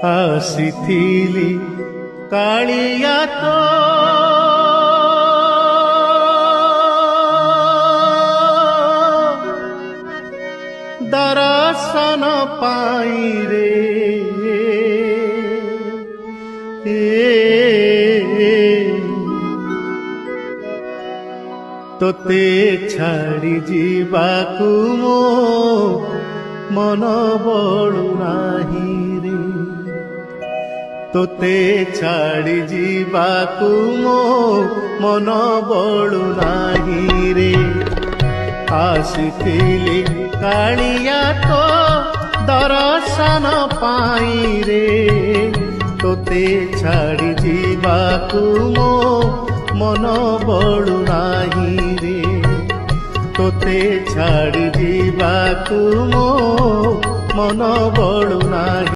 ଆସିଥିଲି କାଳିଆ ତୋ ଦର୍ଶନ ପାଇଁ ରେ ତୋତେ ଛାଡ଼ି ଯିବାକୁ ମୋ ମନ ବଳୁ ନାହିଁ ରେ ତୋତେ ଛାଡ଼ି ଯିବାକୁ ମୋ ମନ ବଳୁ ନାହିଁ ରେ ଆସିଥିଲି କାଳିଆ ତୋ ଦର୍ଶନ ପାଇଁ ରେ ତୋତେ ଛାଡ଼ି ଯିବାକୁ ମୋ ମନ ବଳୁ ନାହିଁ ରେ ତୋତେ ଛାଡ଼ି ଯିବାକୁ ମୋ ମନ ବଳୁ ନାହିଁ।